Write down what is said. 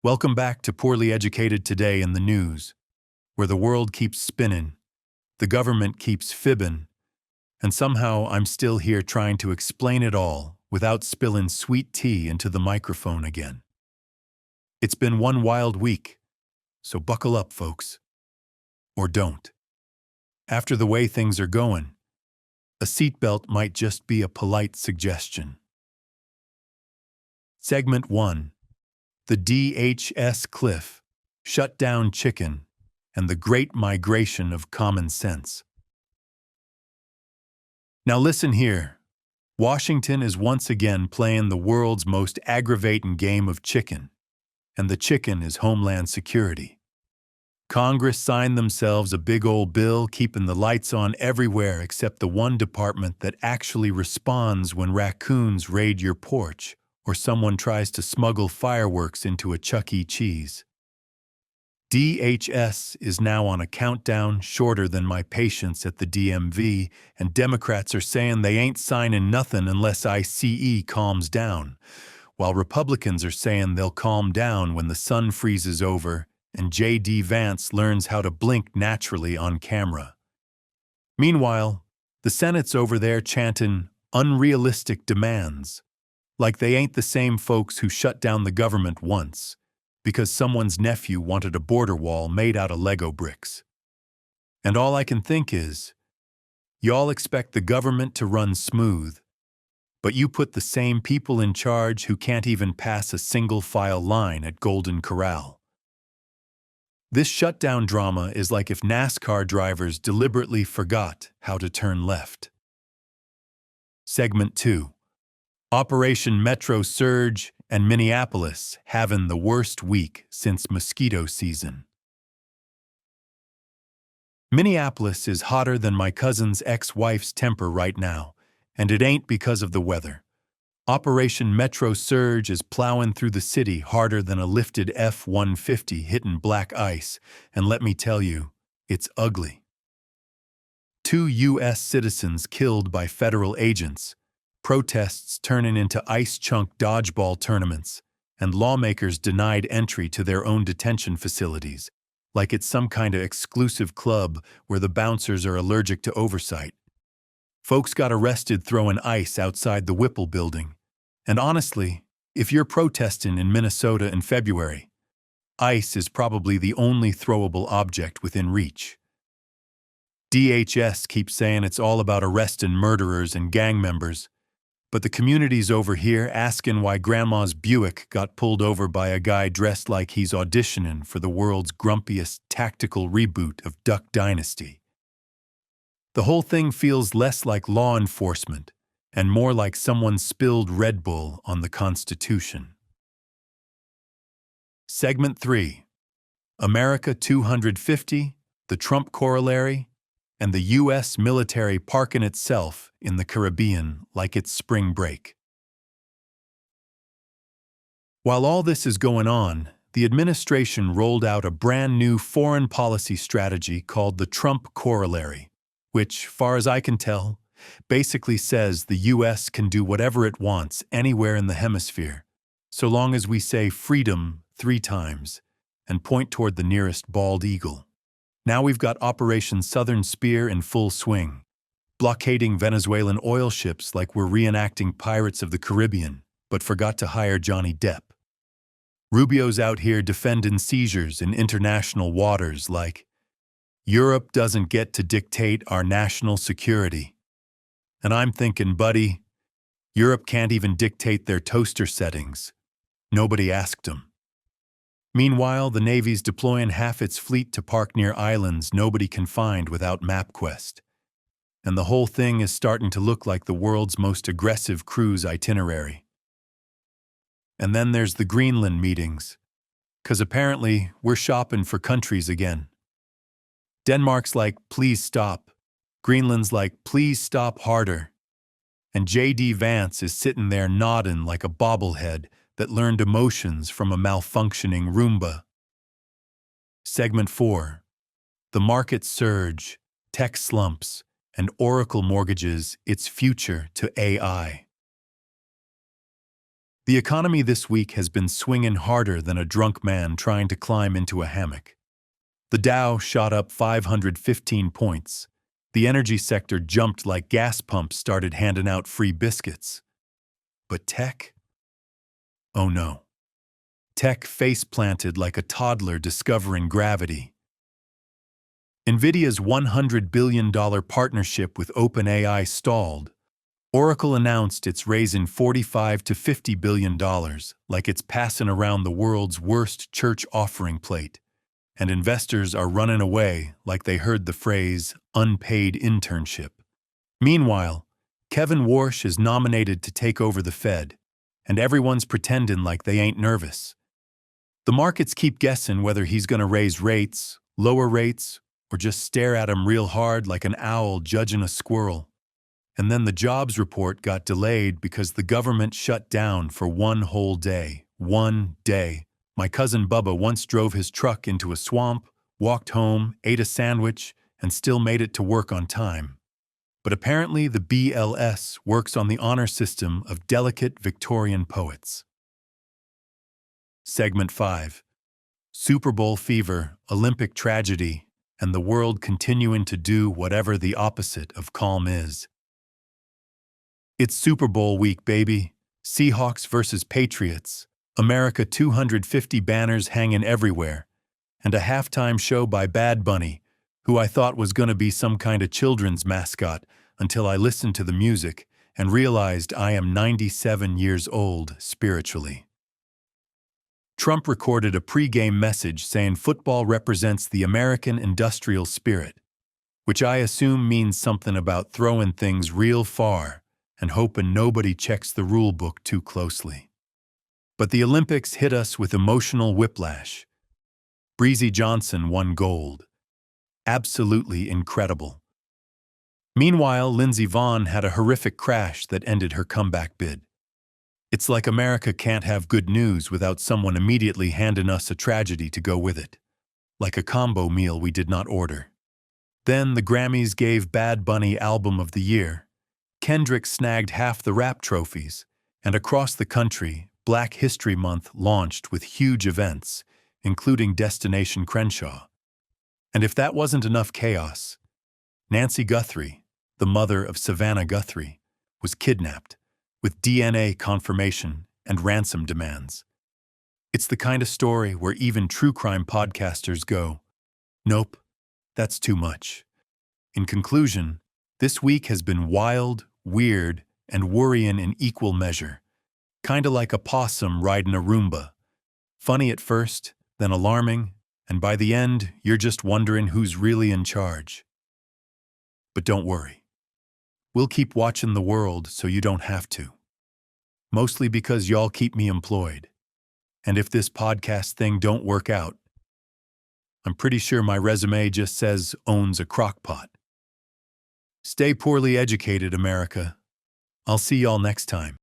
Welcome back to Poorly Educated Today in the News, where the world keeps spinning, the government keeps fibbing, and somehow I'm still here trying to explain it all without spilling sweet tea into the microphone again. It's been one wild week, so buckle up, folks. Or don't. After the way things are going, a seatbelt might just be a polite suggestion. Segment 1. The DHS Cliff, Shut Down Chicken, and the Great Migration of Common Sense. Now listen here. Washington is once again playing the world's most aggravating game of chicken, and the chicken is Homeland Security. Congress signed themselves a big old bill keeping the lights on everywhere except the one department that actually responds when raccoons raid your porch or someone tries to smuggle fireworks into a Chuck E. Cheese. DHS is now on a countdown shorter than my patience at the DMV, and Democrats are saying they ain't signing nothing unless ICE calms down, while Republicans are saying they'll calm down when the sun freezes over and J.D. Vance learns how to blink naturally on camera. Meanwhile, the Senate's over there chanting unrealistic demands, like they ain't the same folks who shut down the government once because someone's nephew wanted a border wall made out of Lego bricks. And all I can think is, y'all expect the government to run smooth, but you put the same people in charge who can't even pass a single file line at Golden Corral. This shutdown drama is like if NASCAR drivers deliberately forgot how to turn left. Segment 2. Operation Metro Surge and Minneapolis having the worst week since mosquito season. Minneapolis is hotter than my cousin's ex-wife's temper right now, and it ain't because of the weather. Operation Metro Surge is plowing through the city harder than a lifted F-150 hitting black ice, and let me tell you, it's ugly. 2 U.S. citizens killed by federal agents, protests turning into ice chunk dodgeball tournaments, and lawmakers denied entry to their own detention facilities, like it's some kind of exclusive club where the bouncers are allergic to oversight. Folks got arrested throwing ice outside the Whipple building, and honestly, if you're protesting in Minnesota in February, ice is probably the only throwable object within reach. DHS keeps saying it's all about arresting murderers and gang members, but the community's over here asking why Grandma's Buick got pulled over by a guy dressed like he's auditioning for the world's grumpiest tactical reboot of Duck Dynasty. The whole thing feels less like law enforcement and more like someone spilled Red Bull on the Constitution. Segment 3. America 250, the Trump corollary, and the U.S. military parking itself in the Caribbean like it's spring break. While all this is going on, the administration rolled out a brand new foreign policy strategy called the Trump corollary, which, far as I can tell, basically says the U.S. can do whatever it wants anywhere in the hemisphere, so long as we say freedom 3 times and point toward the nearest bald eagle. Now we've got Operation Southern Spear in full swing, blockading Venezuelan oil ships like we're reenacting Pirates of the Caribbean, but forgot to hire Johnny Depp. Rubio's out here defending seizures in international waters like, Europe doesn't get to dictate our national security. And I'm thinking, buddy, Europe can't even dictate their toaster settings. Nobody asked them. Meanwhile, the Navy's deploying half its fleet to park near islands nobody can find without MapQuest. And the whole thing is starting to look like the world's most aggressive cruise itinerary. And then there's the Greenland meetings, 'cause apparently we're shopping for countries again. Denmark's like, please stop. Greenland's like, please stop harder. And J.D. Vance is sitting there nodding like a bobblehead that learned emotions from a malfunctioning Roomba. Segment 4. The market surge, tech slumps, and Oracle mortgages its future to AI. The economy this week has been swinging harder than a drunk man trying to climb into a hammock. The Dow shot up 515 points. The energy sector jumped like gas pumps started handing out free biscuits. But tech? Oh no. Tech face-planted like a toddler discovering gravity. NVIDIA's $100 billion partnership with OpenAI stalled. Oracle announced it's raising $45 to $50 billion, like it's passing around the world's worst church offering plate. And investors are running away like they heard the phrase, unpaid internship. Meanwhile, Kevin Warsh is nominated to take over the Fed, and everyone's pretending like they ain't nervous. The markets keep guessing whether he's going to raise rates, lower rates, or just stare at him real hard like an owl judging a squirrel. And then the jobs report got delayed because the government shut down for one whole day. One day. My cousin Bubba once drove his truck into a swamp, walked home, ate a sandwich, and still made it to work on time. But apparently the BLS works on the honor system of delicate Victorian poets. Segment 5. Super Bowl fever, Olympic tragedy, and the world continuing to do whatever the opposite of calm is. It's Super Bowl week, baby. Seahawks versus Patriots. America 250 banners hanging everywhere. And a halftime show by Bad Bunny, who I thought was going to be some kind of children's mascot until I listened to the music and realized I am 97 years old spiritually. Trump recorded a pre-game message saying football represents the American industrial spirit, which I assume means something about throwing things real far and hoping nobody checks the rule book too closely. But the Olympics hit us with emotional whiplash. Breezy Johnson won gold. Absolutely incredible. Meanwhile, Lindsey Vonn had a horrific crash that ended her comeback bid. It's like America can't have good news without someone immediately handing us a tragedy to go with it. Like a combo meal we did not order. Then the Grammys gave Bad Bunny Album of the Year. Kendrick snagged half the rap trophies, and across the country, Black History Month launched with huge events, including Destination Crenshaw. And if that wasn't enough chaos, Nancy Guthrie, the mother of Savannah Guthrie, was kidnapped, with DNA confirmation and ransom demands. It's the kind of story where even true crime podcasters go, nope, that's too much. In conclusion, this week has been wild, weird, and worrying in equal measure. Kinda like a possum riding a Roomba. Funny at first, then alarming, and by the end, you're just wondering who's really in charge. But don't worry. We'll keep watching the world so you don't have to. Mostly because y'all keep me employed. And if this podcast thing don't work out, I'm pretty sure my resume just says owns a crock pot. Stay poorly educated, America. I'll see y'all next time.